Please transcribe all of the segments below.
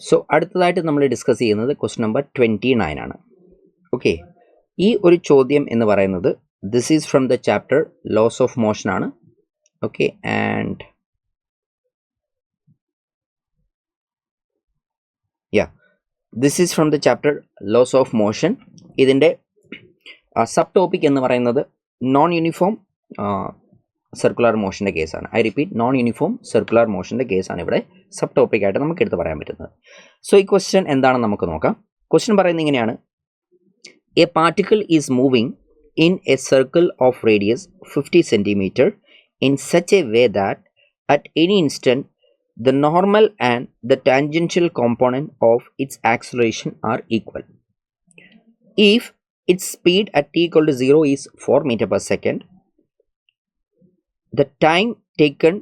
So അടുത്തതായിട്ട് നമ്മൾ discuss ചെയ്യുന്നത് ക്വസ്റ്റ്യൻ നമ്പർ 29 ആണ്. ഓക്കെ, ഈ ഒരു ചോദ്യം എന്ന് പറയുന്നത് this is from the chapter laws of motion ആണ്. Okay, and this is from the chapter laws of motion. ഇതിൻ്റെ സബ് ടോപ്പിക് എന്ന് പറയുന്നത് നോൺ യൂണിഫോം സർക്കുലർ മോഷൻ്റെ കേസാണ്. I repeat, non uniform circular മോഷൻ്റെ കേസാണ് ഇവിടെ സബ് ടോപ്പിക്കായിട്ട് നമുക്ക് എടുത്ത് പറയാൻ പറ്റുന്നത്. സോ ഈ ക്വസ്റ്റ്യൻ എന്താണെന്ന് നമുക്ക് നോക്കാം. ക്വസ്റ്റ്യൻ പറയുന്നത് ഇങ്ങനെയാണ്: A particle is moving in A circle of radius 50 cm in such a way that at any instant the normal and the tangential component of its acceleration are equal. If its speed at t equal to 0 is 4 meter per second, the time taken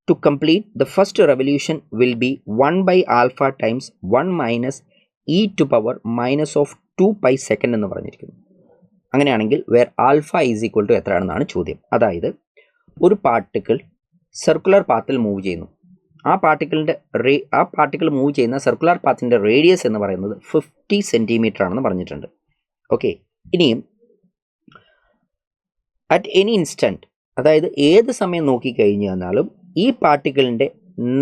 to complete the first revolution will be 1 by alpha times 1 minus e to power minus of 2 pi second എന്ന് പറഞ്ഞിരിക്കുന്നു. അങ്ങനെയാണെങ്കിൽ where alpha is equal to എത്രയാണെന്നാണ് ചോദ്യം. അതായത് ഒരു particle circular പാത്തിൽ move ചെയ്യുന്നു. ആ പാർട്ടിക്കിൾ മൂവ് ചെയ്യുന്ന സർക്കുലർ പാത്തിൻ്റെ റേഡിയസ് എന്ന് പറയുന്നത് 50 cm ആണെന്ന് പറഞ്ഞിട്ടുണ്ട്. ഓക്കെ, ഇനിയും അറ്റ് എനി ഇൻസ്റ്റൻറ്റ്, അതായത് ഏത് സമയം നോക്കിക്കഴിഞ്ഞു വന്നാലും ഈ പാർട്ടിക്കിളിൻ്റെ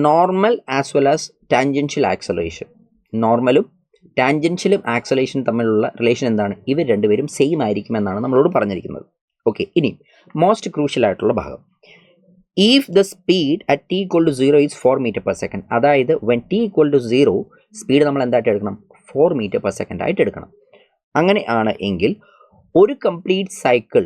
normal as well as tangential acceleration, നോർമലും ടാൻജൻഷ്യലും ആക്സലേഷൻ തമ്മിലുള്ള റിലേഷൻ എന്താണ്? ഇവർ രണ്ടുപേരും സെയിം ആയിരിക്കുമെന്നാണ് നമ്മളോട് പറഞ്ഞിരിക്കുന്നത്. ഓക്കെ, ഇനി മോസ്റ്റ് ക്രൂഷ്യൽ ആയിട്ടുള്ള ഭാഗം, if the speed at t equal to 0 is 4 meter per second, അതായത് when t equal to 0 speed നമ്മൾ എന്തായിട്ട് എടുക്കണം? 4 meter per second ആയിട്ട് എടുക്കണം. അങ്ങനെയാണ് എങ്കിൽ ഒരു കംപ്ലീറ്റ് സൈക്കിൾ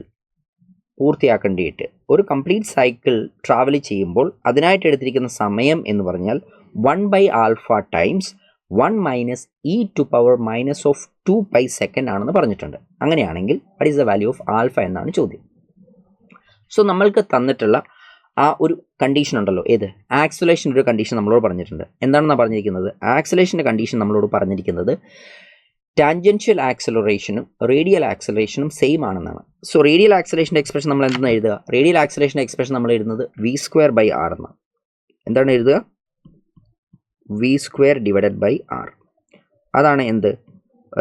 പൂർത്തിയാക്കേണ്ടിയിട്ട്, ഒരു കംപ്ലീറ്റ് സൈക്കിൾ ട്രാവൽ ചെയ്യുമ്പോൾ അതിനായിട്ട് എടുത്തിരിക്കുന്ന സമയം എന്ന് പറഞ്ഞാൽ 1 by alpha times 1 minus e to power minus of 2 pi second ആണെന്ന് പറഞ്ഞിട്ടുണ്ട്. അങ്ങനെയാണെങ്കിൽ what is the value of alpha എന്നാണ് ചോദ്യം. സോ നമ്മൾക്ക് തന്നിട്ടുള്ള ആ ഒരു കണ്ടീഷൻ ഉണ്ടല്ലോ, ഏത്? ആക്സലേഷൻ്റെ ഒരു കണ്ടീഷൻ നമ്മളോട് പറഞ്ഞിട്ടുണ്ട്. എന്താണെന്നാണ് പറഞ്ഞിരിക്കുന്നത്? ആക്സലേഷൻ്റെ കണ്ടീഷൻ നമ്മളോട് പറഞ്ഞിരിക്കുന്നത് ടാൻജൻഷ്യൽ ആക്സലറേഷനും റേഡിയൽ ആക്സലറേഷനും സെയിം ആണെന്നാണ്. സോ റേഡിയൽ ആക്സലറേഷൻ്റെ എക്സ്പ്രഷൻ നമ്മൾ എന്തെന്ന് എഴുതുക? റേഡിയൽ ആക്സലറേഷൻ്റെ എക്സ്പ്രഷൻ നമ്മൾ എഴുതുന്നത് v²/r എന്നാണ്. എന്താണ് എഴുതുക? v² divided by r. അതാണ് എന്ത്?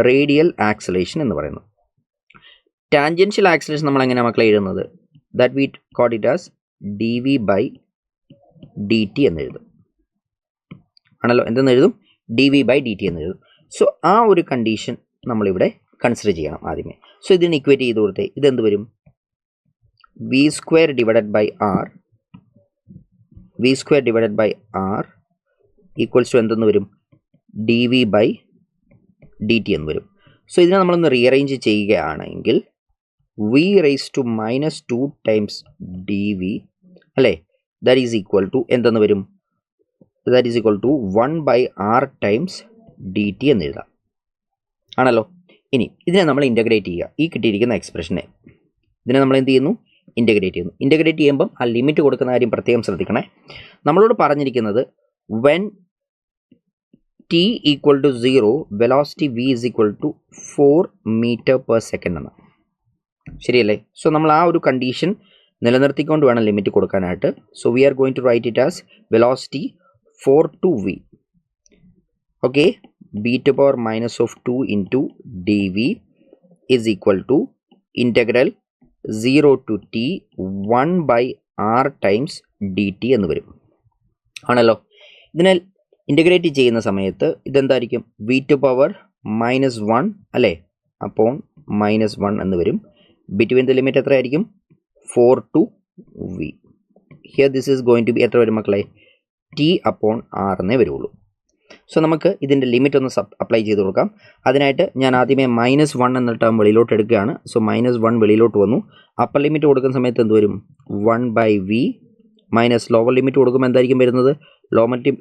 റേഡിയൽ ആക്സലേഷൻ എന്ന് പറയുന്നത്. ടാൻജൻഷ്യൽ ആക്സലേഷൻ നമ്മൾ എങ്ങനെയാണ് മക്കളെ എഴുതുന്നത്? That we call it as dv/dt എന്ന് എഴുതും ആണല്ലോ. എന്തെന്ന് എഴുതും? dv/dt എന്ന് എഴുതും. സോ ആ ഒരു കണ്ടീഷൻ നമ്മളിവിടെ കൺസിഡർ ചെയ്യണം ആദ്യമേ. സോ ഇതിന് ഇക്വേറ്റ് ചെയ്ത് കൊടുത്തേ ഇതെന്ത് വരും? v² divided by r equals to എന്തെന്ന് വരും? dv/dt എന്ന് വരും. സോ ഇതിനെ നമ്മളൊന്ന് റീഅറേഞ്ച് ചെയ്യുകയാണെങ്കിൽ v⁻² ടൈംസ് dv അല്ലേ, ദാറ്റ് ഈസ് ഈക്വൽ ടു എന്തെന്ന് വരും? That is equal to 1/r times dt എന്ന് എഴുതാം ആണല്ലോ. ഇനി ഇതിനെ നമ്മൾ ഇൻ്റഗ്രേറ്റ് ചെയ്യുക. ഈ കിട്ടിയിരിക്കുന്ന എക്സ്പ്രഷനെ ഇതിനെ നമ്മൾ എന്ത് ചെയ്യുന്നു? ഇൻ്റഗ്രേറ്റ് ചെയ്യുന്നു. ഇൻ്റഗ്രേറ്റ് ചെയ്യുമ്പം ആ ലിമിറ്റ് കൊടുക്കുന്ന കാര്യം പ്രത്യേകം ശ്രദ്ധിക്കണേ. നമ്മളോട് പറഞ്ഞിരിക്കുന്നത് when t equal to 0 velocity v is equal to 4 meter per second എന്നാണ്. ശരിയല്ലേ? സോ നമ്മൾ ആ ഒരു കണ്ടീഷൻ നിലനിർത്തിക്കൊണ്ട് വേണം ലിമിറ്റ് കൊടുക്കാനായിട്ട്. So we are going to write it as velocity 4 to v. Okay, b to power minus of 2 into dv is equal to integral 0 to t 1/r times dt എന്ന് വരും ആണല്ലോ. ഇതിനെ ഇൻ്റഗ്രേറ്റ് ചെയ്യുന്ന സമയത്ത് ഇതെന്തായിരിക്കും? v to power -1 അല്ലേ, അപ്പോൾ -1 എന്ന് വരും. ബിറ്റ്വീൻ ദ ലിമിറ്റ് എത്രയായിരിക്കും? 4 to v. Here this is going to be എത്ര വരും മക്കളെ? t upon r എന്നേ വരുള്ളൂ. സോ നമുക്ക് ഇതിൻ്റെ ലിമിറ്റ് ഒന്ന് അപ്ലൈ ചെയ്ത് കൊടുക്കാം. അതിനായിട്ട് ഞാൻ ആദ്യമേ -1 എന്ന ടേം വെളിയിലോട്ട് എടുക്കുകയാണ്. സോ -1 വെളിയിലോട്ട് വന്നു. അപ്പർ ലിമിറ്റ് കൊടുക്കുന്ന സമയത്ത് എന്ത് വരും? 1/v മൈനസ് ലോവർ ലിമിറ്റ് കൊടുക്കുമ്പോൾ എന്തായിരിക്കും വരുന്നത്?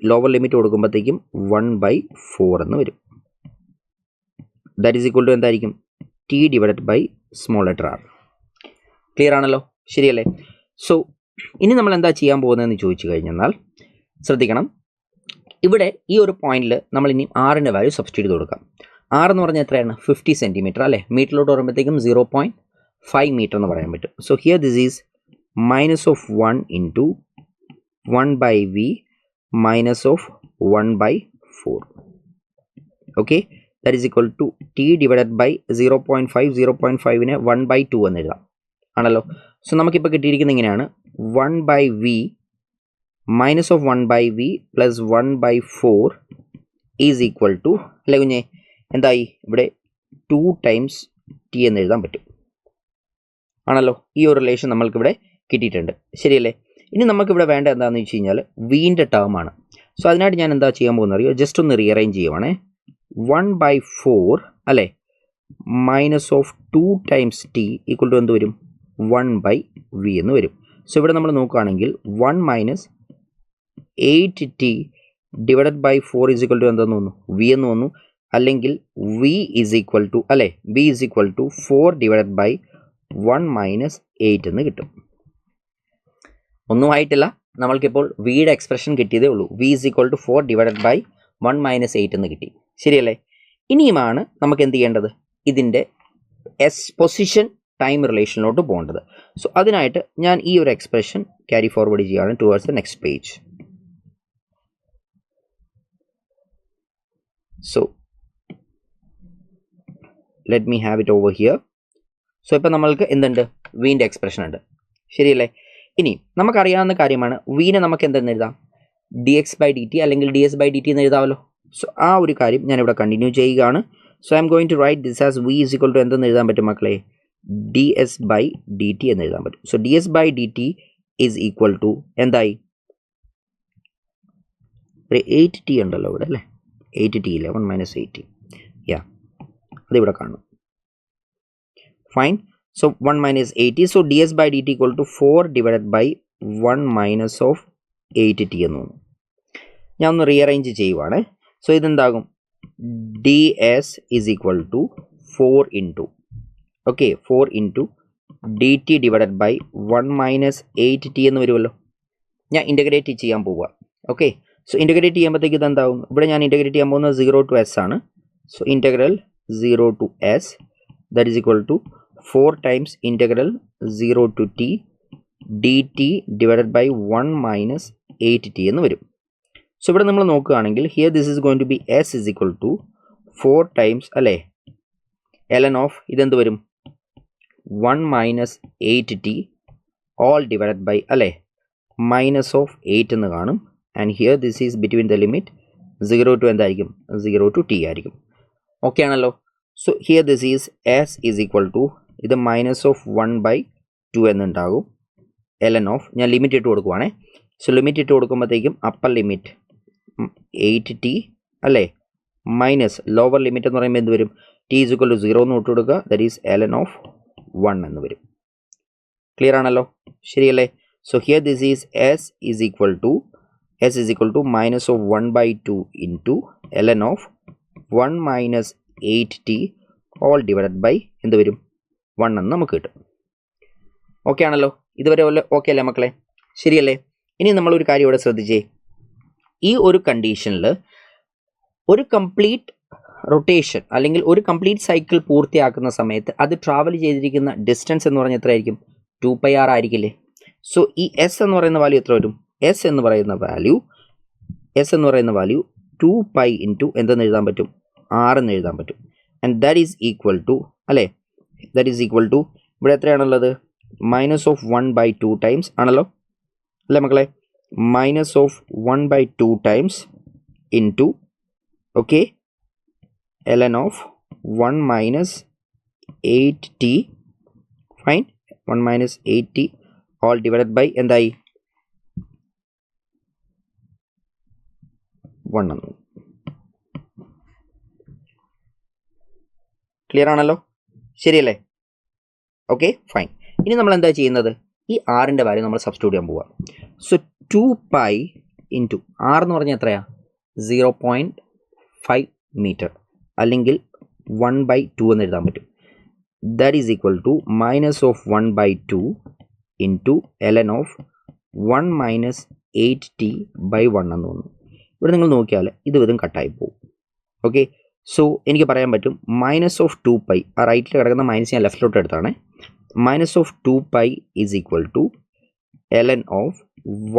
ലോവർ ലിമിറ്റ് കൊടുക്കുമ്പോഴത്തേക്കും 1/4 എന്ന് വരും. ദാറ്റ് ഈസ് ഈക്വൽ ടു എന്തായിരിക്കും? t divided by small letter r. Clear ആണല്ലോ, ശരിയല്ലേ? സോ ഇനി നമ്മൾ എന്താ ചെയ്യാൻ പോകുന്നതെന്ന് ചോദിച്ചു കഴിഞ്ഞാൽ ശ്രദ്ധിക്കണം. ഇവിടെ ഈ ഒരു പോയിന്റിൽ നമ്മൾ ഇനി ആറിൻ്റെ വാല്യൂ സബ്സ്റ്റിറ്റ്യൂട്ട് ചെയ്ത് കൊടുക്കാം. ആർ എന്ന് പറഞ്ഞാൽ എത്രയാണ്? 50 cm അല്ലേ. മീറ്ററിലോട്ട് വരുമ്പോഴത്തേക്കും 0.5 meter എന്ന് പറയാൻ പറ്റും. So here this is -1 into 1/v minus of 1/4. Okay, that is equal to t divided by 0.5, 0.5നെ 1/2 എന്ന് എഴുതാം ആണല്ലോ. സോ നമുക്കിപ്പോൾ കിട്ടിയിരിക്കുന്നത് ഇങ്ങനെയാണ്, 1/v minus of 1/v plus 1/4 is equal to, അല്ലേ കുഞ്ഞെ, എന്തായി ഇവിടെ 2 ടൈംസ് ടി എന്ന് എഴുതാൻ പറ്റും ആണല്ലോ. ഈ ഒരു റിലേഷൻ നമ്മൾക്കിവിടെ കിട്ടിയിട്ടുണ്ട്, ശരിയല്ലേ. ഇനി നമുക്കിവിടെ വേണ്ട എന്താണെന്ന് വെച്ച് കഴിഞ്ഞാൽ വീൻ്റെ ടേം ആണ്. സോ അതിനായിട്ട് ഞാൻ എന്താ ചെയ്യാൻ പോകുന്നത് അറിയോ, ജസ്റ്റ് ഒന്ന് റീഅറേഞ്ച് ചെയ്യുവാണേ. 1/4 അല്ലേ minus of 2 times t equal to എന്ത് വരും, 1/v എന്ന് വരും. സോ ഇവിടെ നമ്മൾ നോക്കുകയാണെങ്കിൽ 1 minus 8t divided by 4 is equal to എന്താന്ന് തോന്നുന്നു, v എന്ന് തോന്നുന്നു. അല്ലെങ്കിൽ v ഈസ് ഈക്വൽ ടു, അല്ലേ, v is equal to 4 divided by 1 minus 8 എന്ന് കിട്ടും. ഒന്നും ആയിട്ടില്ല, നമ്മൾക്കിപ്പോൾ വിയുടെ എക്സ്പ്രഷൻ കിട്ടിയതേ ഉള്ളൂ. v is equal to 4 divided by 1 minus 8 എന്ന് കിട്ടി, ശരിയല്ലേ. ഇനിയുമാണ് നമുക്ക് എന്ത് ചെയ്യേണ്ടത്, ഇതിൻ്റെ പൊസിഷൻ ടൈം റിലേഷനിലോട്ട് പോകേണ്ടത്. സോ അതിനായിട്ട് ഞാൻ ഈ ഒരു എക്സ്പ്രഷൻ ക്യാരി ഫോർവേഡ് ചെയ്യുകയാണ് towards the next page. So let me have it over here. So ഇപ്പം നമ്മൾക്ക് എന്തുണ്ട്, വീൻ്റെ എക്സ്പ്രഷൻ ഉണ്ട്, ശരിയല്ലേ. ഇനി നമുക്കറിയാവുന്ന കാര്യമാണ്, വീനെ നമുക്ക് എന്തെന്ന് എഴുതാം, dx/dt അല്ലെങ്കിൽ ds/dt എന്ന് എഴുതാമല്ലോ. സോ ആ ഒരു കാര്യം ഞാനിവിടെ കണ്ടിന്യൂ ചെയ്യുകയാണ്. So I'm going to write this as v is equal to എന്തെന്ന് എഴുതാൻ പറ്റും മക്കളെ, ds/dt എന്ന് എഴുതാൻ പറ്റും. So ds/dt is equal to എന്തായി, ഒരു 8t ഉണ്ടല്ലോ ഇവിടെ അല്ലേ, 8t ഇല്ല, 1 മൈനസ് 8t, യാ അതിവിടെ കാണും. Fine. So 1 minus 8t, so ds/dt equal to 4 divided by 1 minus of 8t എന്ന് തോന്നുന്നു. ഞാൻ ഒന്ന് റീഅറേഞ്ച് ചെയ്യുവാണ്. സോ ഇതെന്താകും, ds is equal to 4 into, okay, 4 into dt divided by 1 minus 8t എന്ന് വരുമല്ലോ. ഞാൻ ഇൻ്റഗ്രേറ്റ് ചെയ്യാൻ പോവുക, ഓക്കെ. സോ ഇൻ്റഗ്രേറ്റ് ചെയ്യുമ്പോഴത്തേക്ക് ഇതെന്താകും, ഇവിടെ ഞാൻ ഇൻ്റഗ്രേറ്റ് ചെയ്യാൻ പോകുന്നത് 0 to s ആണ്. So integral 0 to s that is equal to 4 times integral 0 to t dt divided by 1 minus 8t എന്ന് വരും. സോ ഇവിടെ നമ്മൾ നോക്കുകയാണെങ്കിൽ here this is going to be s is equal to 4 times, അല്ലേ, ln of ഇതെന്ത് വരും, 1 minus 8t all divided by, അല്ലേ, minus of 8 എന്ന് കാണും. And here this is between the limit 0 to എന്തായിരിക്കും, 0 to t ആയിരിക്കും. ഓക്കെ ആണല്ലോ. So here this is s is equal to, ഇത് മൈനസ് ഓഫ് 1/2 എന്നുണ്ടാകും, ln ഓഫ്, ഞാൻ ലിമിറ്റ് ഇട്ട് കൊടുക്കുവാണേ. സോ ലിമിറ്റ് ഇട്ട് കൊടുക്കുമ്പോഴത്തേക്കും അപ്പർ ലിമിറ്റ് 8t, അല്ലേ, മൈനസ് ലോവർ ലിമിറ്റ് എന്ന് പറയുമ്പോൾ എന്ത് വരും, t ഈസ് ഈക്വൽ ടു 0 എന്ന് ഇട്ട് കൊടുക്കുക, ദാറ്റ് ഈസ് ln ഓഫ് 1 എന്ന് വരും. ക്ലിയർ ആണല്ലോ, ശരിയല്ലേ. So here this is s is equal to minus of 1/2 into ln of 1 minus 8t all divided by എന്ത് വരും, 1 എന്ന് നമുക്ക് കിട്ടും. ഓക്കെ ആണല്ലോ, ഇതുവരെ ഓക്കെ അല്ലേ മക്കളെ, ശരിയല്ലേ. ഇനി നമ്മളൊരു കാര്യം ഇവിടെ ശ്രദ്ധിച്ചേ, ഈ ഒരു കണ്ടീഷനിൽ ഒരു കംപ്ലീറ്റ് റൊട്ടേഷൻ അല്ലെങ്കിൽ ഒരു കംപ്ലീറ്റ് സൈക്കിൾ പൂർത്തിയാക്കുന്ന സമയത്ത് അത് ട്രാവൽ ചെയ്തിരിക്കുന്ന ഡിസ്റ്റൻസ് എന്ന് പറഞ്ഞാൽ എത്രയായിരിക്കും, 2πr ആയിരിക്കില്ലേ. സോ ഈ എസ് എന്ന് പറയുന്ന വാല്യൂ എത്ര വരും, എസ് എന്ന് പറയുന്ന വാല്യൂ 2π ഇൻറ്റു എന്തെന്ന് എഴുതാൻ പറ്റും, 6 എന്ന് എഴുതാൻ പറ്റും. And that is equal to, അല്ലേ, ദാറ്റ് ഈസ് ഈക്വൽ ടു ഇവിടെ എത്രയാണുള്ളത്, മൈനസ് ഓഫ് 1/2 ടൈംസ് ആണല്ലോ, അല്ലേ മക്കളെ, minus of 1/2 times into, okay, ln of 1 minus 8t, fine, 1 minus 8t all divided by എന്തായി, 1 എന്ന്. ക്ലിയർ ആണല്ലോ, ശരിയല്ലേ. Okay fine. ഇനി നമ്മൾ എന്താ ചെയ്യുന്നത്, ഈ ആറിൻ്റെ വാല്യൂ നമ്മൾ സബ്സ്റ്റിറ്റ്യൂട്ട് ചെയ്യാൻ പോവുക. സോ 2π ഇൻറ്റു ആർ എന്ന് പറഞ്ഞാൽ എത്രയാണ്, 0.5 മീറ്റർ അല്ലെങ്കിൽ 1/2 എന്ന് എഴുതാൻ പറ്റും. That is equal to minus of 1/2 into ln of 1 minus 8t/1 എന്ന് തോന്നുന്നു. ഇവിടെ നിങ്ങൾ നോക്കിയാൽ ഇതും കട്ടായി പോകും. ഓക്കെ, സോ എനിക്ക് പറയാൻ പറ്റും മൈനസ് ഓഫ് 2π, ആ റൈറ്റിൽ കിടക്കുന്ന മൈനസ് ഞാൻ ലെഫ്റ്റിലോട്ട് എടുത്താണ്, minus of 2π is equal to ln of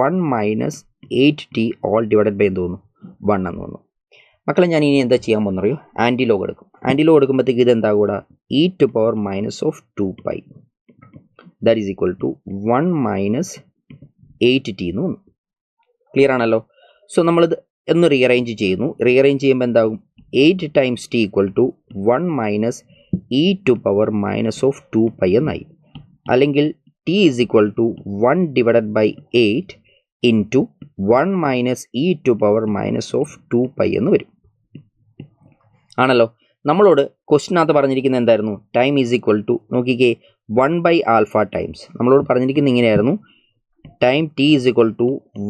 1 minus 8t all divided by എന്ന് തോന്നുന്നു, 1 എന്ന് തോന്നുന്നു. മക്കളെ ഞാൻ ഇനി എന്താ ചെയ്യാൻ പോകുന്നറിയോ, ആൻറ്റിലോഗ് എടുക്കും. ആൻറ്റിലോഗ് എടുക്കുമ്പോഴത്തേക്ക് ഇത് എന്താ കൂടെ e⁻⁻2π that is equal to 1 - 8t എന്ന് വന്നു. ക്ലിയർ ആണല്ലോ. സോ നമ്മളിത് ഒന്ന് റീഅറേഞ്ച് ചെയ്യുന്നു. റീഅറേഞ്ച് ചെയ്യുമ്പോൾ എന്താകും, 8 times t equal to 1 - e⁻⁻2π എന്നായി. അല്ലെങ്കിൽ t is equal to 1/8 into 1 - e⁻⁻2π എന്ന് വരും. ആണല്ലോ. നമ്മളോട് ക്വസ്റ്റിനകത്ത് പറഞ്ഞിരിക്കുന്നത് എന്തായിരുന്നു, ടൈം ഈസ് ഈക്വൽ ടു നോക്കിക്കേ 1/α ടൈംസ്. നമ്മളോട് പറഞ്ഞിരിക്കുന്നത് ഇങ്ങനെയായിരുന്നു, time t is equal to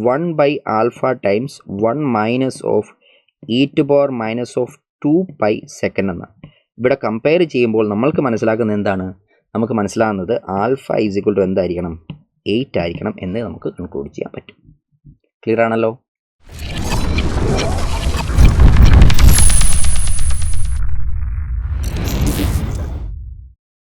1/α times 1 - e⁻⁻2π second എന്നാണ്. ഇവിടെ കമ്പയർ ചെയ്യുമ്പോൾ നമ്മൾക്ക് മനസ്സിലാക്കുന്നത് എന്താണ്, നമുക്ക് മനസ്സിലാകുന്നത് ആൽഫ ഈസ് ഈക്വൽ ടു എന്തായിരിക്കണം, 8 ആയിരിക്കണം എന്ന് നമുക്ക് കൺക്ലൂഡ് ചെയ്യാൻ പറ്റും. ക്ലിയർ ആണല്ലോ.